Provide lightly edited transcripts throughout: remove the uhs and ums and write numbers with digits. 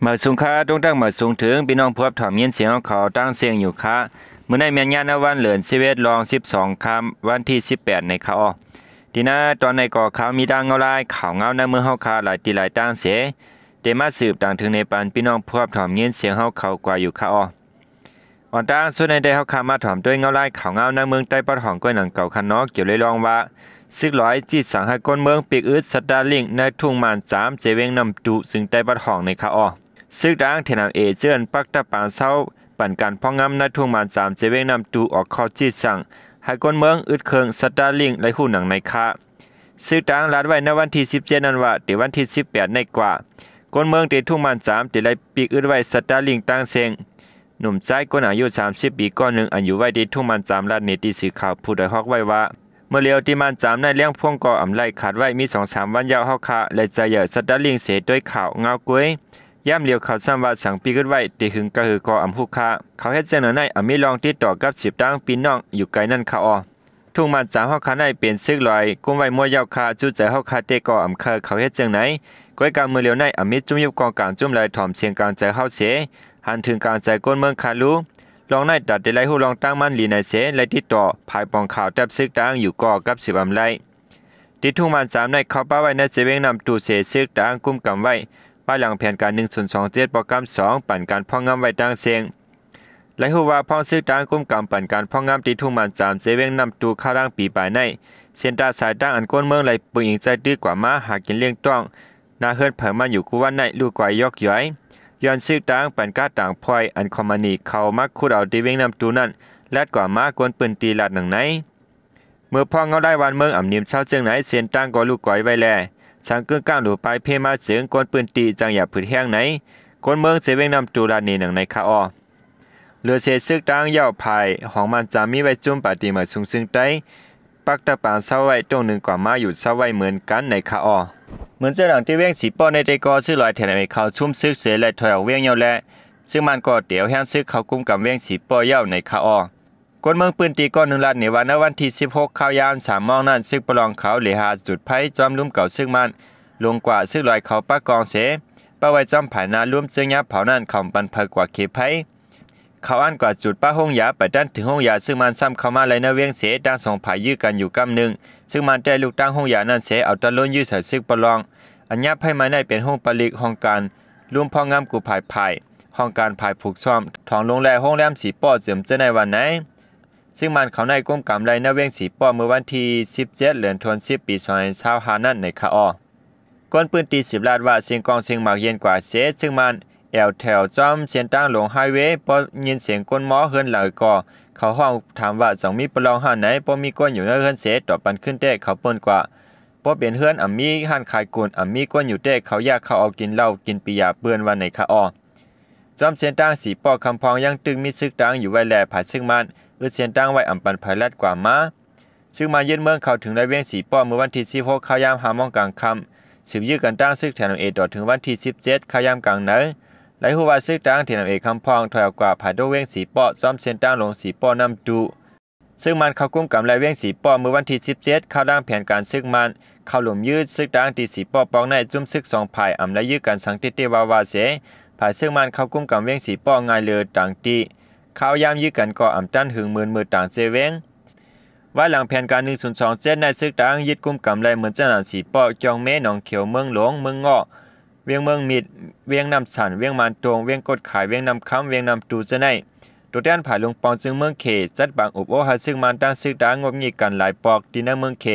เมื่อสุงค้าต้องตั้งเมื่อสูงถึงพี่น้องพบถอมยินเสียงเขาตั้งเสียงอยู่ค้าเมื่อในเมียนญาณวันเหลือน11รอง12ค่ำวันที่18ในเขาทีน่าตอนในก่อเขามีดังเงาลายข่าวเงาในเมืองเฮาคาหลายตีหลายตั้งเสียเดมาสืบต่างถึงในปันพี่น้องพบถอมยินเสียงเฮาเขากว่าอยู่เขาอ่อนตั้งส่วนในได้เฮาคามาถอมด้วยเงาลายข่าวเงาในเมืองใต้ปะทองก้อยหนังเก่าคันนอกเกี่ยวเลยลองว่าซึกร้อยจีสังหากลเมืองปีกอึดสตาร์ลิงในทุ่งมาน3เจเวงนำตุซึ่งใต้ปะทองในเขาซึ่งดังเทนามเอเจนปักตะปานเศร้าปั่นการพ่องงำในทุ่งมาน3เจเวงนำตุออกข้อจีสังให้กลเมืองอึดเคิงสตาร์ลิงและหูหนังในค่าซึ่งดังลัดไว้ในวันที่17นั้นว่าเดี๋ยววันที่18ในกว่ากลเมืองเตทุ่งมาน3เดี๋ยวไล่ปีกอึดไว้สตาร์ลิงตั้งเซงหนุ่มใจคนอายุ30ปีก้อนหนึ่งอายุไว้ที่ทุ่งมาน3ลาดเนติสื่อข่าวผู้ใดฮอกไว้ว่าเมื่อเลียวที่มัน3ในเลี้ยงพ่วงก่ออำไลขาดไว้มี 2-3 วันยาวเฮาคาและใจเหยื่อสตาร์ลิงเสด้วยข่าวเงากุ้ยย่ำเลียวเขาซ้ำว่าสังปีขึ้นไว้ตีหึงกะหือกออำฮูคาเขาเฮ็ดจังนั้นในมีลองติดต่อกับ10ตั้งปีน้องอยู่ไกลนั่นเขาทุ่งมัน3เฮาคาในเป็นซึกลอยกุมไว้มัวยาวคาจุใจเฮาคาเตก่ออำเขาเฮ็ดจังไหนก้อยกลางเมื่อเลียวในมีจุ่มยุบกองกลางจุ่มไหลถ่อมเสียงกลางใจเฮาเสหันถึงกลางใจก้นเมืองคาลูลองในตัดได้ไล่ฮู้ลองตั้งมันลีในเสและติดต่อภายปองข่าวแทบซึกตั้งอยู่ก่อกับ10อำไลติดทุ่งมัน3ในเขาป้าไว้ในเจเวงนำตู้เสซึกตั้งกุมกำไว้ภายหลังแผนการ1027โปรแกรม2ปั่นการพ่องงำไว้ตั้งเสียงและฮู้ว่าพ่องซึกตั้งกุมกำปั่นการพ่องงำติดทุ่งมัน3เจเวงนำตู้เข้าร่างปีปลายในเส้นตาสายตั้งอันก้นเมืองไหลปืนอิงใจดื้อกว่ามาหากินเลี้ยงต้องนาเฮิรนเผยมาอยู่กูวันในลูกกว่ายอกย้อยย้อนซึกตั้งปั่นก้าต่างพลอยอันคอมมานีเขามักคูดเอาตีเวงนำตู้นั้นและกว่ามากวนปืนตีลาดหนังไหนเมื่อพ่อเงาได้วันเมืองอ่ำนิ่มเช้าเจียงไหนเส้นตั้งก็ลูกก้อยไว้แลสังเกตก้างหลูไปเพมาเสียงกวนปืนตีจังอย่าผืดแห้งไหนคนเมืองเสเวงนำตูรานีหนังในคาเรือเสซึกตั้งย่าภายของมันจะมีไว้จุ่มปฏิมาสูงซึ่งใต้ปักตะปานเศร้าไว้ตรงหนึ่งกว่ามาอยู่เศร้าไว้เหมือนกันในคาเหมือนเจ้าหลังที่เวียงสีป้อในเตกอซื้อลอยแถวในเขาชุ่มซึกเสและถอยออกเวียงเยาแลซึ่งมันก็เดี๋ยวแห้งซึกเขากุมกับเวียงสีป้อเย้าในคาคนเมืองปืนตีก้อน1 ล้านในวันที่16ข้าวยาม3มองนั้นซึกประลองเขาเหลือหาจุดไผ่จอมลุ่มเก่าซึ่งมันลงกว่าซึ่งลอยเขาปะกองเสป้าไว้จอมผายนาร่วมจึงยับเผานั่นเขาปันเผกว่าเขไผ่เขาอันกว่าจุดป้าห้องยาไปด้านถึงห้องยาซึ่งมันซ้ำเข้ามาเลยในเวียงเสดังสองผายยื้อกันอยู่กำหนึ่งซึ่งมันได้ลูกตั้งห้องยานั่นเสเอาตะล้นยื้อใส่ซึกประลองอันยับให้มาได้เป็นห้องปลิกห้องการร่วมพองามกูผายห้องการผายผูกซ้อมทองลงแลห้องแรมสีป้อเจิมเจในวันไหนซึ่งมันเขาในก้มกำไรในเวียงสีป้อเมื่อวันที่17เดือนธันวาคมปี2025นั่นในคาก้นปืนตี10 ลาดว่าเสียงกองเสียงหมากเย็นกว่าเสซึ่งมันแอวแถวจอมเสียนตั้งลงไฮเวย์พอยินเสียงก้นหมอเฮิรนหลังก่อเขาห้องถามว่า2มีประลองห้านไหนพอมีก้นอยู่ในเฮิรนเสต่อปันขึ้นเต้เขาเปิ้นกว่าพอเป็นเฮือนมีห้านขายกุนมีก้นอยู่เต้เขาอยากเขาเอากินเหล้ากินปิยาเปื้อนวันในคาจอมเสียนตั้งสีป้อคำพองยังตึงมีซึกตั้งอยู่ไว้แลผาซึ่งมันเสียนตั้งไว้ปันไผลัดกว่ามาซึ่งมายึดเมืองเขาถึงได้เวียงสีป้อเมื่อวันที่16ข้าวยาม5 โมงกลางค่ำสืบยื้อกันตั้งซึกแถวเอต่อถึงวันที่17ข้าวยามกลางเหนือและฮู้ว่าซึกตั้งแถวเอคำพองถอยออกกว่าผาโดเวียงสีป้อจอมเสียนตั้งลงสีป้อนำดูซึ่งมันเข้ากุมกับไรเวียงสีป้อเมื่อวันที่17เข้าร่างแผนการซึกมันเข้าหลุมยืดซึกตั้งตีสีป้อปองในจุ่มซึก2 ภายและยื้อกันสังติเตวาวาเสภายซึ่งมันเข้ากุมกับเวียงสีป้อง่ายเลยต่างตีข้าวยามยื้อกันก็ตั้นหึงมือต่างเจเวงว่าหลังแผนการ1027ในซึกตั้งยึดกุมกับไรเหมือนเจ้าหน้าสีป้อจองเมหนองเขียวเมืองหลวงเมืองเงาะเวียงเมืองมิดเวียงนำสันเวียงมันตรงเวียงกดขายเวียงนำคำเวียงนำตูจะในตัวแทนผ่ายลงปองจึงเมืองเขจัดบางอุบโอหัดซึ่งมันตั้งซึกตั้งงบงีกันหลายปอกดินในเมืองเข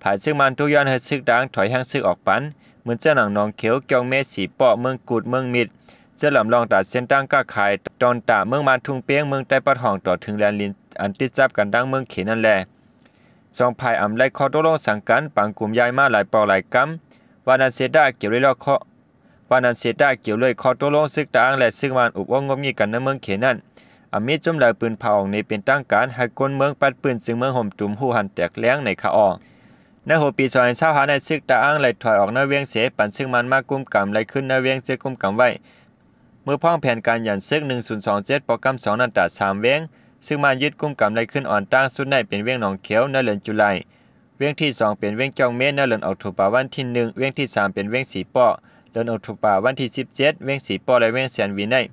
ผ่ายซึ่งมันทุกย้อนหัดซึกตั้งถอยห้างซึกออกปันเหมือนเจ้าหนังนองเขียวจองเมสีป้อเมืองกูดเมืองมิดเจ้าหลำลองตัดเส้นตั้งก้าขายตอนตาเมืองมันทุ่งเปียงเมืองใต้ปะทองต่อถึงแลนลินอันติดจับกันดังเมืองเขนั่นแหละสองภายไล่คอตกลงสังกันปังกลุ่มยายมาหลายปอหลายกำวานันเซดาเกี่ยวเลยลอกวานันเซดาเกี่ยวเลยคอตกลงซึกต่างและซึ่งมันอุบงบงีกันในเมืองเขนั่นมีจุ่มหลายปืนเผาในเป็นตั้งการให้คนเมืองปัดปืนซึ่งเมืองห่มจุ่มหูหันแตกแล้งในคาในหัวปี2025ในซึกต่างไหลถอยออกในเวียงเสปันซึ่งมันมากกุมกำไหลขึ้นในเวียงเจกุมกำไว้เมื่อพ้องแผนการยันซึก1027โปรแกรม2นันตัด3เวียงซึ่งมันยึดกุมกำไหลขึ้นอ่อนตั้งสุดในเป็นเวียงหนองเขียวในเดือนตุลาเวียงที่2เป็นเวียงจองเมฆในเดือนออกตุลาวันที่1เวียงที่3เป็นเวียงสีป้อ เดือนตุลาวันที่17เว้งสีปอและเว้งแสนวินัย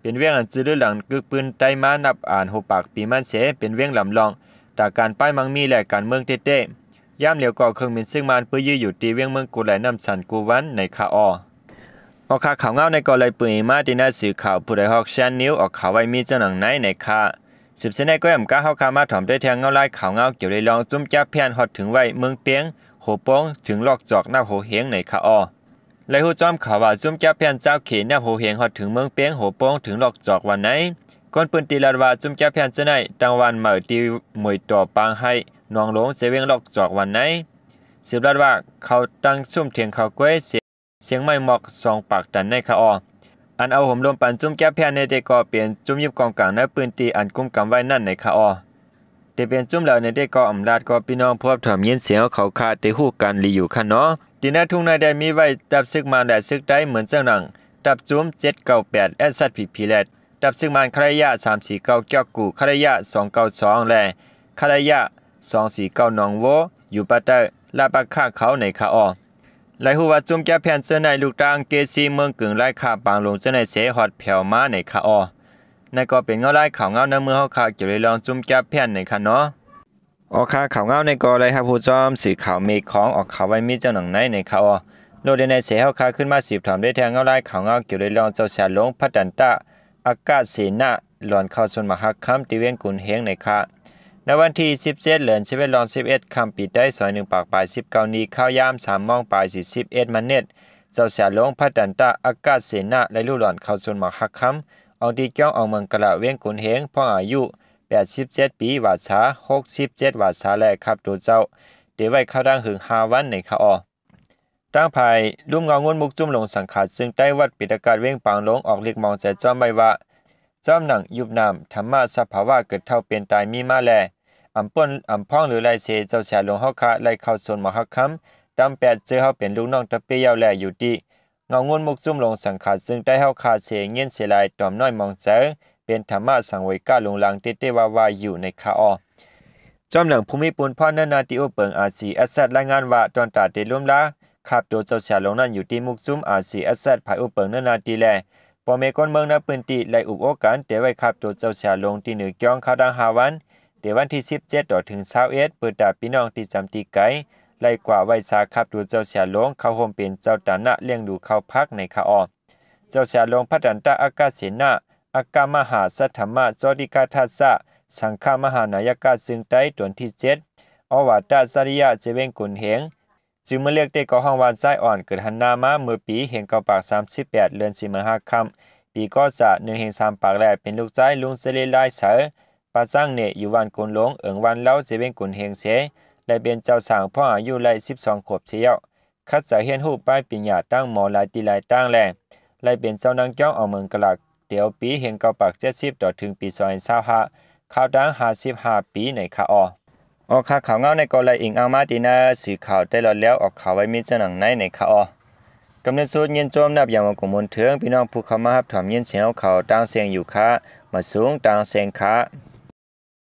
เป็นเว้งอันจื้อหลังกึกปืนไต้มานับอ่าน6ปากปีมันเสเป็นเว้งลำลองจากการป้ายมังมีและการเมืองเต้ๆย่ามเหลียวก่อเครื่องบินซึ่งมันปื้อยื้ออยู่ตีเวียงเมืองกูไหลน้ำสันกูวันในคาอออกข่าวข่าวเงาในกอเลยปืนมาที่น่าสื่อข่าวผู้ใดฮอกชันนิวออกข่าวไว้มีเจ้าหนังไหนในคาสืบเสนอก็ยำก้าเฮาคามาถ่อมได้แทงเงาไล่ข่าวเงาเกี่ยวได้ลองจุ้มจับเพียนฮอดถึงไว้เมืองเปียงโหโป้งถึงลอกจอกหน้าโหเฮงในคาอและฮู้จอมข่าวว่าจุ้มจับเพียนเจ้าเขหน้าโหเฮงฮอดถึงเมืองเปียงโหโป้งถึงลอกจอกวันไหนก้นปืนตีลาดว่าจุ้มจับเพียนจะไหนตังวันเหมือตีมวยต่อปางให้นองหลงเสเวงลอกจอกวันไหนสืบลาดว่าเขาตั้งซุ่มเถียงเขาก้วยเสียงไม่หมอก2ปากตันในคาออันเอาห่มลมปันจุ้มแก้เพียนในเด็กก็เปลี่ยนจุ้มยิบกองกลางในปืนตีอันกุมกำไว้นั่นในคาอเตเป็นจุ้มเหล่าในเด็กก็อำลาดก็พี่น้องพวกถ่อมยินเสียงเขาขาดได้ฮู้กันลีอยู่คันเนาะตีหน้าทุ่งนาได้มีไว้ดับซึกมาและซึกได้เหมือนเจ้าหนังดับจุ้ม798แอดซัดผีแลดดับซึกมันคารยะ349เกี่ยวกูคารยะ292และคารยะ249นองโวอยู่ปัตตาลาปะค่าเขาในคาอหลายฮู้ว่าจุ้มแก้แผ่นเสื้อในลูกตางเกซีเมืองกึ่งไล่ขาบางลงเจ้าในเสฮอดแผ่วมาในคาอนั่นก็เป็นเงาไล่ข่าวเงาในเมื่อเฮาข่าวเกี่ยวกับลองจุ้มแก้แผ่นในคันเนาะออกข่าวเงาในก็เลยครับผู้จอมสื่อข่าวมีของออกข่าวไว้มีเจ้าหนังไหนในคาอโลดในเสเฮาข่าวขึ้นมา10ถามได้แทงเงาไล่ข่าวเงาเกี่ยวกับลองเจ้าเสียหลงพัดันตะอากาศเสนาหลอนเข้าส่วนมหาคัมติเวียงกุนเฮงในคาในวันที่17เดือน11รอง11คำปีได้ซอย1ปากปลาย19นี้ข้าวยาม3มองปลาย41มันเน็ตเจ้าเสียหลงพัดันตะอากาศเสนาและลู่หลอนเข้าส่วนมหาคัมเอาดีเจ้าเอาเมืองกะละเวียงกุนเฮงพ่ออายุ87ปีวาษา67วาษาและครับตัวเจ้าเดี๋ยวไว้เข้าดังหึง5วันในคาอตั้งภายลุ่มเงางุนมุกจุ่มลงสังขารซึ่งใต้วัดปิดอากาศเว้งปางลงออกเรียกมองใจจอมใบว่าจอมหนังยุบน้ำธรรมะสภาวะเกิดเท่าเป็นตายมีมาแลอำป่นอำพ้องหรือไลเสเจ้าเสียหลงเฮาคะไล่เข้าโซนมหาคัมตำ8เจอเฮาเป็นลูกน้องตะเปียวแลอยู่ดีเงางุนมุกจุ่มลงสังขารซึ่งใต้เฮาคาเสเงียนเสลายตอมน้อยมองเจอเป็นธรรมะสังเวยก้าลงหลังเตว่าอยู่ในคาอจอมหนังภูมิปุนพ่อนานาติโอเปิงอาซีอัสซัดรายงานว่าตอนตาเตล้มละขับตัวเจ้าเสียหลงนั้นอยู่ที่มุกจุ่มอาซีอัสซัดภายอุเปิงนานาติแลปอเมก้นเมืองนับปืนตีไล่อุบโอกกันเตไว้ขับตัวเจ้าเสียลงที่เหนือเกียงข้าวดัง5วันเดี๋ยววันที่17ต่อถึง21เปิดดาพี่น้องที่จำตีไกไล่กว่าไว้สาขับตัวเจ้าเสียลงเข้าห่มเป็นเจ้าตานะเลี้ยงดูเข้าพักในคาอเจ้าเสียลงพัดันตะอากาศเสนาอากามหาสัทธรรมะจอดิกาทัสสะสังฆามหานายกาซึ่งใต้ตวนที่7อวาตาสริยะเจเวงกุนเฮงจึงเมื่อเรียกได้ก็ห้องวานซ้ายอ่อนเกิดหันนามาเมื่อปีเห็นเกาปาก38เดือนสิงหาคมปีก็จะ1/3ปากแลเป็นลูกใจลุงเสเลลายเสอปาจ้างเนอยู่วันกุนหลงเอิงวันเล่าเจเวงกุนเฮงเสและเป็นเจ้าสางพ่ออายุไล่12ขวบเสียวคัดจะเฮียนหูป้ายปิญญาตั้งหมอหลายตีหลายตั้งแลและเป็นเจ้านางเจ้าเอาเมืองกะลักเดี๋ยวปีเห็นเกาปาก70ต่อถึงปี2025ข่าวดัง55ปีในคาอออกข่าวเงาในกอไลอิงอามาตินาสื่อข่าวได้รอดแล้วออกข่าวไว้มีเจ้าหนังในคาอกำเนิดสูตรเย็นโจมนับอย่างว่ากุมลเถืองพี่น้องผู้เข้ามารับถอมเย็นเสียงเขาต่างเสียงอยู่ค่ะมาสูงต่างเสียงค่ะ